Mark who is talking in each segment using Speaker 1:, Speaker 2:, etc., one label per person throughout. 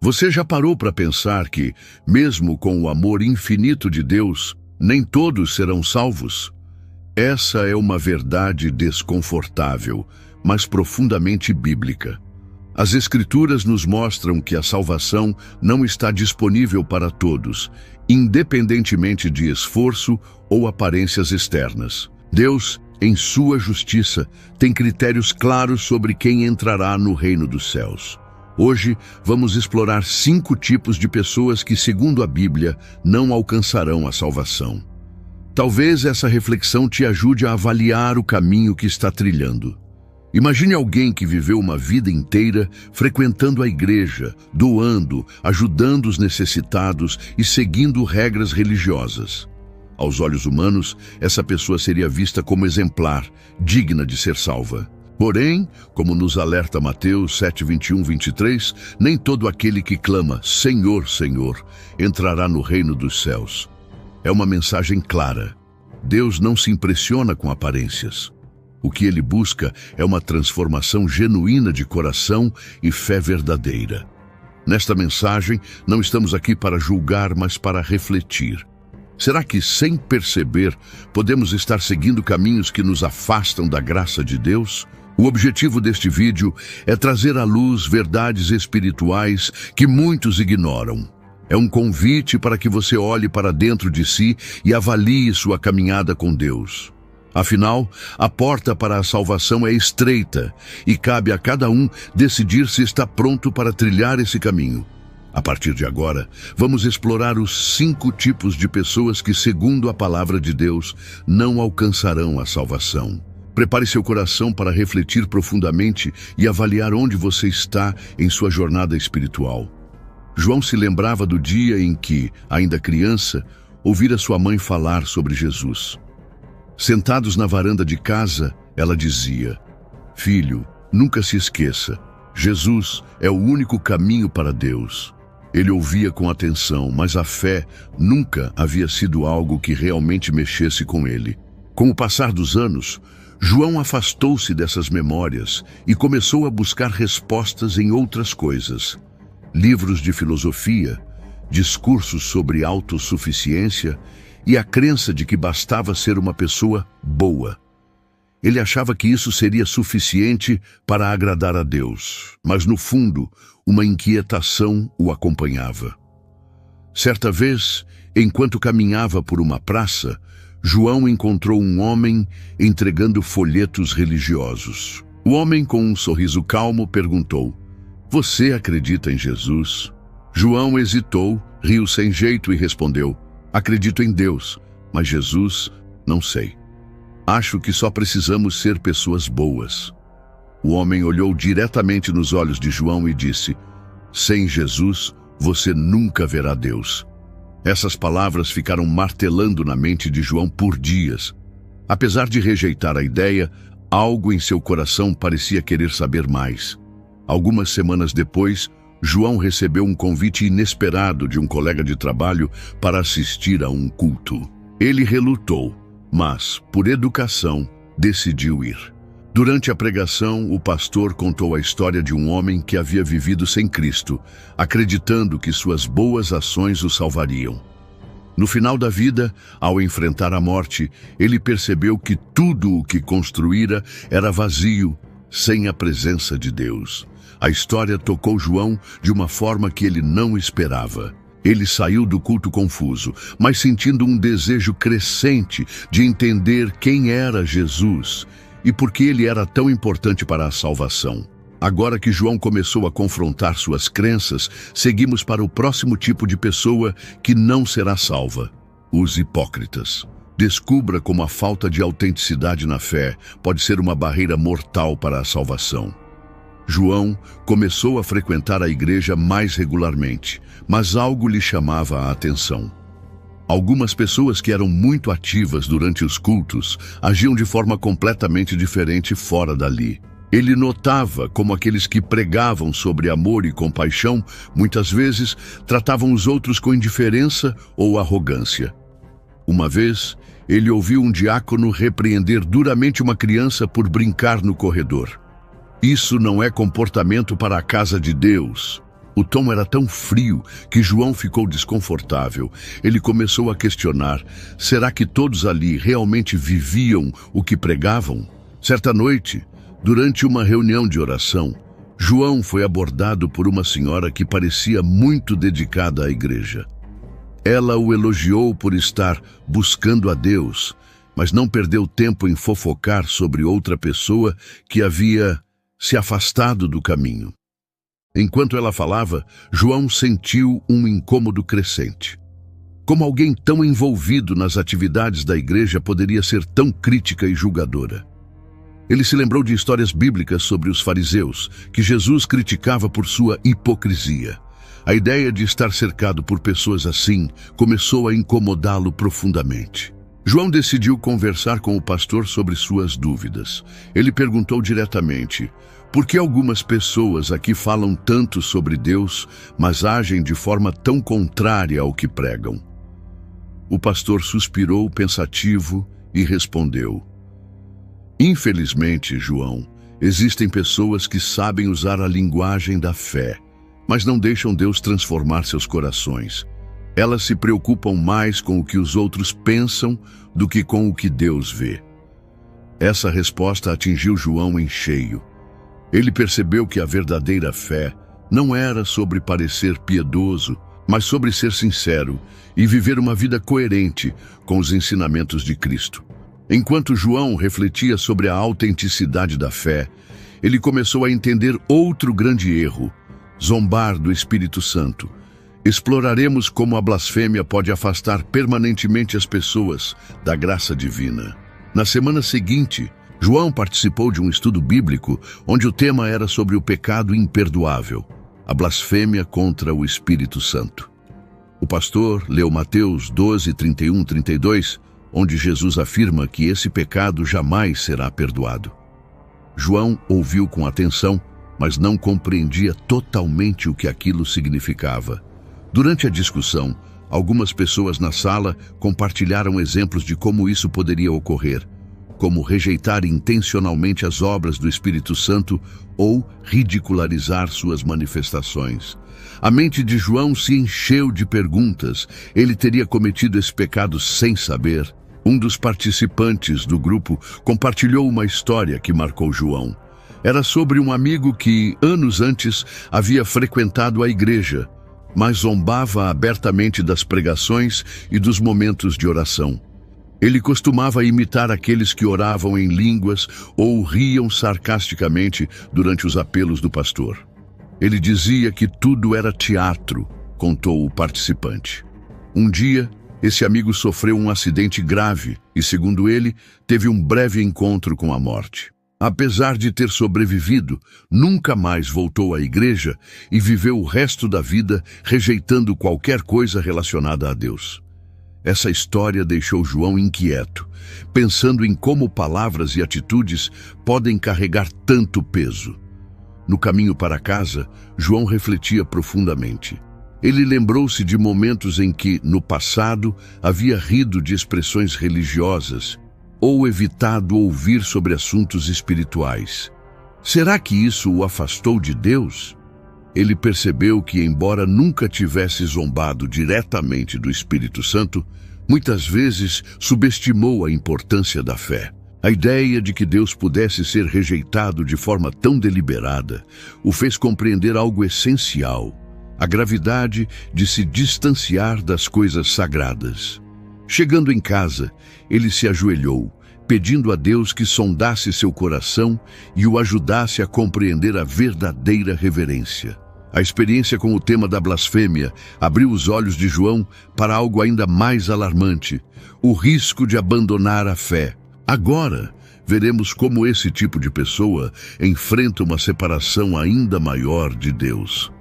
Speaker 1: Você já parou para pensar que, mesmo com o amor infinito de Deus, nem todos serão salvos? Essa é uma verdade desconfortável, mas profundamente bíblica. As Escrituras nos mostram que a salvação não está disponível para todos, independentemente de esforço ou aparências externas. Deus, em sua justiça, tem critérios claros sobre quem entrará no reino dos céus. Hoje, vamos explorar 5 tipos de pessoas que, segundo a Bíblia, não alcançarão a salvação. Talvez essa reflexão te ajude a avaliar o caminho que está trilhando. Imagine alguém que viveu uma vida inteira frequentando a igreja, doando, ajudando os necessitados e seguindo regras religiosas. Aos olhos humanos, essa pessoa seria vista como exemplar, digna de ser salva. Porém, como nos alerta Mateus 7:21-23, nem todo aquele que clama Senhor, Senhor, entrará no reino dos céus. É uma mensagem clara. Deus não se impressiona com aparências. O que ele busca é uma transformação genuína de coração e fé verdadeira. Nesta mensagem, não estamos aqui para julgar, mas para refletir. Será que, sem perceber, podemos estar seguindo caminhos que nos afastam da graça de Deus? O objetivo deste vídeo é trazer à luz verdades espirituais que muitos ignoram. É um convite para que você olhe para dentro de si e avalie sua caminhada com Deus. Afinal, a porta para a salvação é estreita e cabe a cada um decidir se está pronto para trilhar esse caminho. A partir de agora, vamos explorar os 5 tipos de pessoas que, segundo a palavra de Deus, não alcançarão a salvação. Prepare seu coração para refletir profundamente e avaliar onde você está em sua jornada espiritual. João se lembrava do dia em que, ainda criança, ouvira sua mãe falar sobre Jesus. Sentados na varanda de casa, ela dizia: "Filho, nunca se esqueça, Jesus é o único caminho para Deus." Ele ouvia com atenção, mas a fé nunca havia sido algo que realmente mexesse com ele. Com o passar dos anos, João afastou-se dessas memórias e começou a buscar respostas em outras coisas. Livros de filosofia, discursos sobre autossuficiência e a crença de que bastava ser uma pessoa boa. Ele achava que isso seria suficiente para agradar a Deus, mas no fundo, uma inquietação o acompanhava. Certa vez, enquanto caminhava por uma praça, João encontrou um homem entregando folhetos religiosos. O homem, com um sorriso calmo, perguntou: "Você acredita em Jesus?" João hesitou, riu sem jeito e respondeu: "Acredito em Deus, mas Jesus, não sei. Acho que só precisamos ser pessoas boas." O homem olhou diretamente nos olhos de João e disse: "Sem Jesus, você nunca verá Deus." Essas palavras ficaram martelando na mente de João por dias. Apesar de rejeitar a ideia, algo em seu coração parecia querer saber mais. Algumas semanas depois, João recebeu um convite inesperado de um colega de trabalho para assistir a um culto. Ele relutou, mas, por educação, decidiu ir. Durante a pregação, o pastor contou a história de um homem que havia vivido sem Cristo, acreditando que suas boas ações o salvariam. No final da vida, ao enfrentar a morte, ele percebeu que tudo o que construíra era vazio, sem a presença de Deus. A história tocou João de uma forma que ele não esperava. Ele saiu do culto confuso, mas sentindo um desejo crescente de entender quem era Jesus e por que ele era tão importante para a salvação. Agora que João começou a confrontar suas crenças, seguimos para o próximo tipo de pessoa que não será salva: os hipócritas. Descubra como a falta de autenticidade na fé pode ser uma barreira mortal para a salvação. João começou a frequentar a igreja mais regularmente, mas algo lhe chamava a atenção. Algumas pessoas que eram muito ativas durante os cultos agiam de forma completamente diferente fora dali. Ele notava como aqueles que pregavam sobre amor e compaixão muitas vezes tratavam os outros com indiferença ou arrogância. Uma vez, ele ouviu um diácono repreender duramente uma criança por brincar no corredor. "Isso não é comportamento para a casa de Deus." O tom era tão frio que João ficou desconfortável. Ele começou a questionar: será que todos ali realmente viviam o que pregavam? Certa noite, durante uma reunião de oração, João foi abordado por uma senhora que parecia muito dedicada à igreja. Ela o elogiou por estar buscando a Deus, mas não perdeu tempo em fofocar sobre outra pessoa que havia se afastado do caminho. Enquanto ela falava, João sentiu um incômodo crescente. Como alguém tão envolvido nas atividades da igreja poderia ser tão crítica e julgadora? Ele se lembrou de histórias bíblicas sobre os fariseus, que Jesus criticava por sua hipocrisia. A ideia de estar cercado por pessoas assim começou a incomodá-lo profundamente. João decidiu conversar com o pastor sobre suas dúvidas. Ele perguntou diretamente: por que algumas pessoas aqui falam tanto sobre Deus, mas agem de forma tão contrária ao que pregam? O pastor suspirou pensativo e respondeu: infelizmente, João, existem pessoas que sabem usar a linguagem da fé, mas não deixam Deus transformar seus corações. Elas se preocupam mais com o que os outros pensam do que com o que Deus vê. Essa resposta atingiu João em cheio. Ele percebeu que a verdadeira fé não era sobre parecer piedoso, mas sobre ser sincero e viver uma vida coerente com os ensinamentos de Cristo. Enquanto João refletia sobre a autenticidade da fé, ele começou a entender outro grande erro: zombar do Espírito Santo. Exploraremos como a blasfêmia pode afastar permanentemente as pessoas da graça divina. Na semana seguinte, João participou de um estudo bíblico onde o tema era sobre o pecado imperdoável, a blasfêmia contra o Espírito Santo. O pastor leu Mateus 12, 31, 32, onde Jesus afirma que esse pecado jamais será perdoado. João ouviu com atenção, mas não compreendia totalmente o que aquilo significava. Durante a discussão, algumas pessoas na sala compartilharam exemplos de como isso poderia ocorrer, como rejeitar intencionalmente as obras do Espírito Santo ou ridicularizar suas manifestações. A mente de João se encheu de perguntas. Ele teria cometido esse pecado sem saber? Um dos participantes do grupo compartilhou uma história que marcou João. Era sobre um amigo que, anos antes, havia frequentado a igreja, mas zombava abertamente das pregações e dos momentos de oração. Ele costumava imitar aqueles que oravam em línguas ou riam sarcasticamente durante os apelos do pastor. Ele dizia que tudo era teatro, contou o participante. Um dia, esse amigo sofreu um acidente grave e, segundo ele, teve um breve encontro com a morte. Apesar de ter sobrevivido, nunca mais voltou à igreja e viveu o resto da vida rejeitando qualquer coisa relacionada a Deus. Essa história deixou João inquieto, pensando em como palavras e atitudes podem carregar tanto peso. No caminho para casa, João refletia profundamente. Ele lembrou-se de momentos em que, no passado, havia rido de expressões religiosas ou evitado ouvir sobre assuntos espirituais. Será que isso o afastou de Deus? Ele percebeu que, embora nunca tivesse zombado diretamente do Espírito Santo, muitas vezes subestimou a importância da fé. A ideia de que Deus pudesse ser rejeitado de forma tão deliberada o fez compreender algo essencial: a gravidade de se distanciar das coisas sagradas. Chegando em casa, ele se ajoelhou, pedindo a Deus que sondasse seu coração e o ajudasse a compreender a verdadeira reverência. A experiência com o tema da blasfêmia abriu os olhos de João para algo ainda mais alarmante: o risco de abandonar a fé. Agora, veremos como esse tipo de pessoa enfrenta uma separação ainda maior de Deus.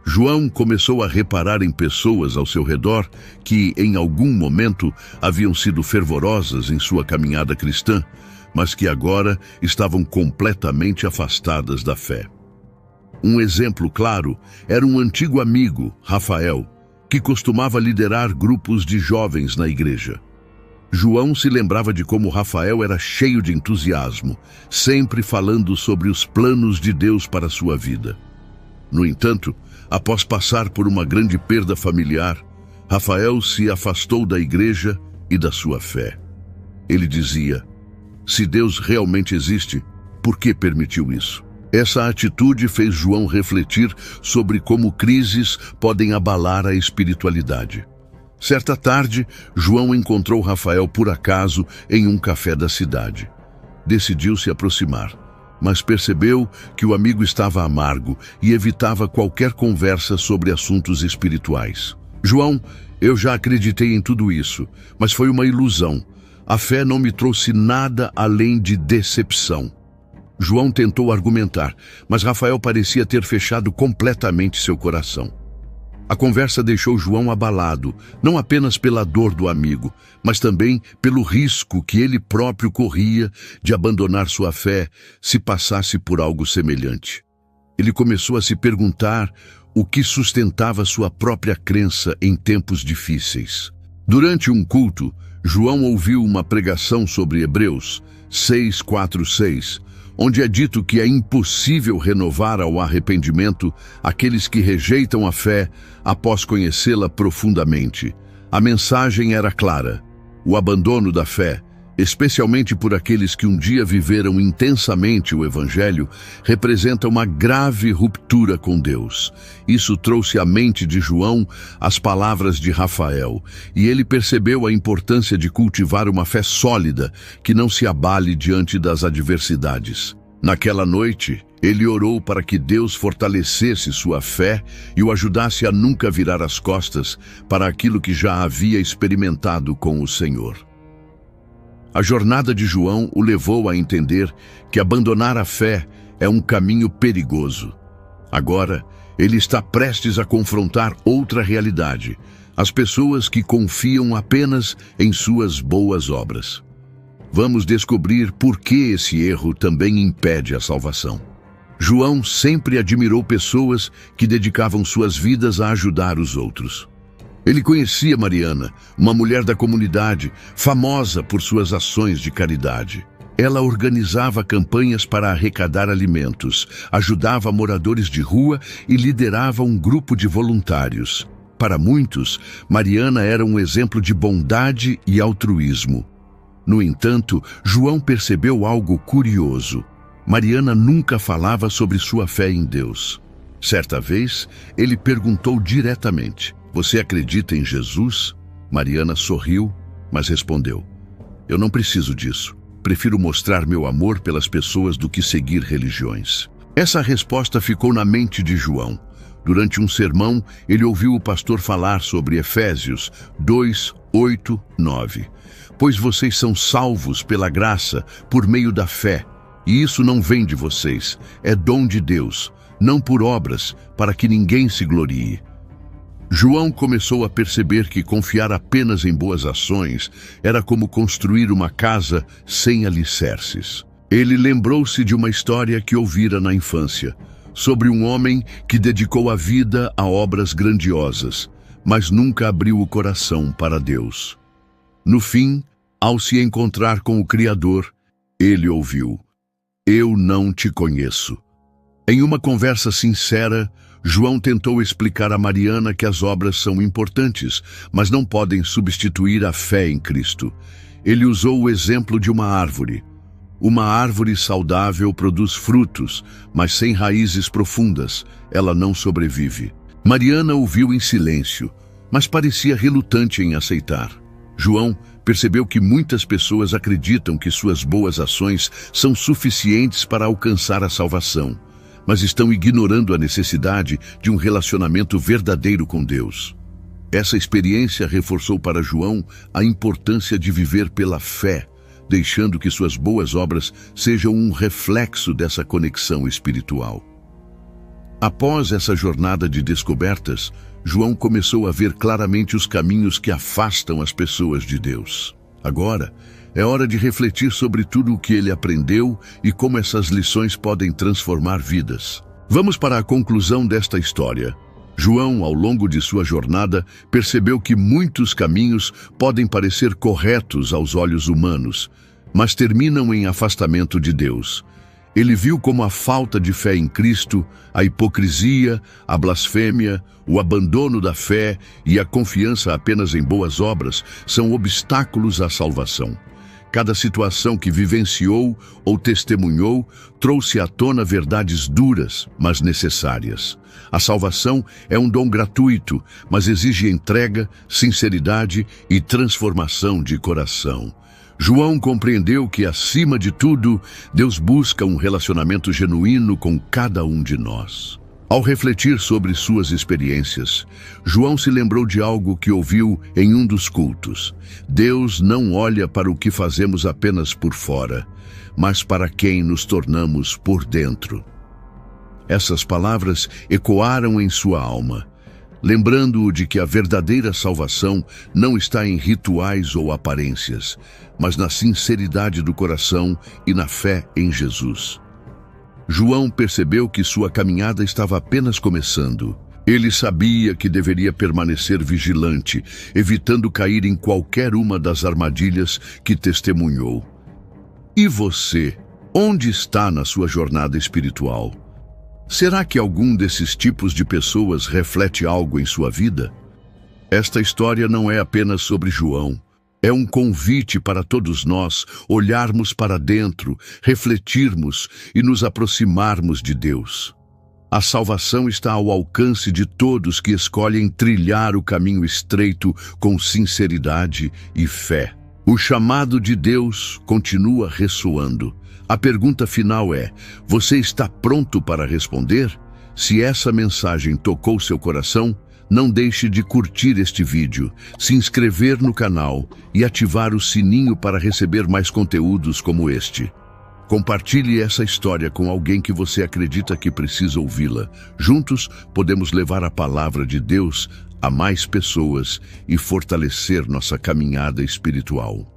Speaker 1: João começou a reparar em pessoas ao seu redor que, em algum momento, haviam sido fervorosas em sua caminhada cristã, mas que agora estavam completamente afastadas da fé. Um exemplo claro era um antigo amigo, Rafael, que costumava liderar grupos de jovens na igreja. João se lembrava de como Rafael era cheio de entusiasmo, sempre falando sobre os planos de Deus para sua vida. No entanto, após passar por uma grande perda familiar, Rafael se afastou da igreja e da sua fé. Ele dizia: se Deus realmente existe, por que permitiu isso? Essa atitude fez João refletir sobre como crises podem abalar a espiritualidade. Certa tarde, João encontrou Rafael por acaso em um café da cidade. Decidiu se aproximar, mas percebeu que o amigo estava amargo e evitava qualquer conversa sobre assuntos espirituais. João, eu já acreditei em tudo isso, mas foi uma ilusão. A fé não me trouxe nada além de decepção. João tentou argumentar, mas Rafael parecia ter fechado completamente seu coração. A conversa deixou João abalado, não apenas pela dor do amigo, mas também pelo risco que ele próprio corria de abandonar sua fé se passasse por algo semelhante. Ele começou a se perguntar o que sustentava sua própria crença em tempos difíceis. Durante um culto, João ouviu uma pregação sobre Hebreus 6:4-6, onde é dito que é impossível renovar ao arrependimento aqueles que rejeitam a fé após conhecê-la profundamente. A mensagem era clara: o abandono da fé, especialmente por aqueles que um dia viveram intensamente o Evangelho, representa uma grave ruptura com Deus. Isso trouxe à mente de João as palavras de Rafael, e ele percebeu a importância de cultivar uma fé sólida que não se abale diante das adversidades. Naquela noite, ele orou para que Deus fortalecesse sua fé e o ajudasse a nunca virar as costas para aquilo que já havia experimentado com o Senhor. A jornada de João o levou a entender que abandonar a fé é um caminho perigoso. Agora, ele está prestes a confrontar outra realidade: as pessoas que confiam apenas em suas boas obras. Vamos descobrir por que esse erro também impede a salvação. João sempre admirou pessoas que dedicavam suas vidas a ajudar os outros. Ele conhecia Mariana, uma mulher da comunidade, famosa por suas ações de caridade. Ela organizava campanhas para arrecadar alimentos, ajudava moradores de rua e liderava um grupo de voluntários. Para muitos, Mariana era um exemplo de bondade e altruísmo. No entanto, João percebeu algo curioso. Mariana nunca falava sobre sua fé em Deus. Certa vez, ele perguntou diretamente: você acredita em Jesus? Mariana sorriu, mas respondeu: eu não preciso disso. Prefiro mostrar meu amor pelas pessoas do que seguir religiões. Essa resposta ficou na mente de João. Durante um sermão, ele ouviu o pastor falar sobre Efésios 2:8-9. Pois vocês são salvos pela graça, por meio da fé. E isso não vem de vocês, é dom de Deus, não por obras, para que ninguém se glorie. João começou a perceber que confiar apenas em boas ações era como construir uma casa sem alicerces. Ele lembrou-se de uma história que ouvira na infância, sobre um homem que dedicou a vida a obras grandiosas, mas nunca abriu o coração para Deus. No fim, ao se encontrar com o Criador, ele ouviu: eu não te conheço. Em uma conversa sincera, João tentou explicar a Mariana que as obras são importantes, mas não podem substituir a fé em Cristo. Ele usou o exemplo de uma árvore. Uma árvore saudável produz frutos, mas sem raízes profundas, ela não sobrevive. Mariana ouviu em silêncio, mas parecia relutante em aceitar. João percebeu que muitas pessoas acreditam que suas boas ações são suficientes para alcançar a salvação, mas estão ignorando a necessidade de um relacionamento verdadeiro com Deus. Essa experiência reforçou para João a importância de viver pela fé, deixando que suas boas obras sejam um reflexo dessa conexão espiritual. Após essa jornada de descobertas, João começou a ver claramente os caminhos que afastam as pessoas de Deus. Agora, é hora de refletir sobre tudo o que ele aprendeu e como essas lições podem transformar vidas. Vamos para a conclusão desta história. João, ao longo de sua jornada, percebeu que muitos caminhos podem parecer corretos aos olhos humanos, mas terminam em afastamento de Deus. Ele viu como a falta de fé em Cristo, a hipocrisia, a blasfêmia, o abandono da fé e a confiança apenas em boas obras são obstáculos à salvação. Cada situação que vivenciou ou testemunhou trouxe à tona verdades duras, mas necessárias. A salvação é um dom gratuito, mas exige entrega, sinceridade e transformação de coração. João compreendeu que, acima de tudo, Deus busca um relacionamento genuíno com cada um de nós. Ao refletir sobre suas experiências, João se lembrou de algo que ouviu em um dos cultos. Deus não olha para o que fazemos apenas por fora, mas para quem nos tornamos por dentro. Essas palavras ecoaram em sua alma, lembrando-o de que a verdadeira salvação não está em rituais ou aparências, mas na sinceridade do coração e na fé em Jesus. João percebeu que sua caminhada estava apenas começando. Ele sabia que deveria permanecer vigilante, evitando cair em qualquer uma das armadilhas que testemunhou. E você, onde está na sua jornada espiritual? Será que algum desses tipos de pessoas reflete algo em sua vida? Esta história não é apenas sobre João. É um convite para todos nós olharmos para dentro, refletirmos e nos aproximarmos de Deus. A salvação está ao alcance de todos que escolhem trilhar o caminho estreito com sinceridade e fé. O chamado de Deus continua ressoando. A pergunta final é: você está pronto para responder? Se essa mensagem tocou seu coração, não deixe de curtir este vídeo, se inscrever no canal e ativar o sininho para receber mais conteúdos como este. Compartilhe essa história com alguém que você acredita que precisa ouvi-la. Juntos, podemos levar a palavra de Deus a mais pessoas e fortalecer nossa caminhada espiritual.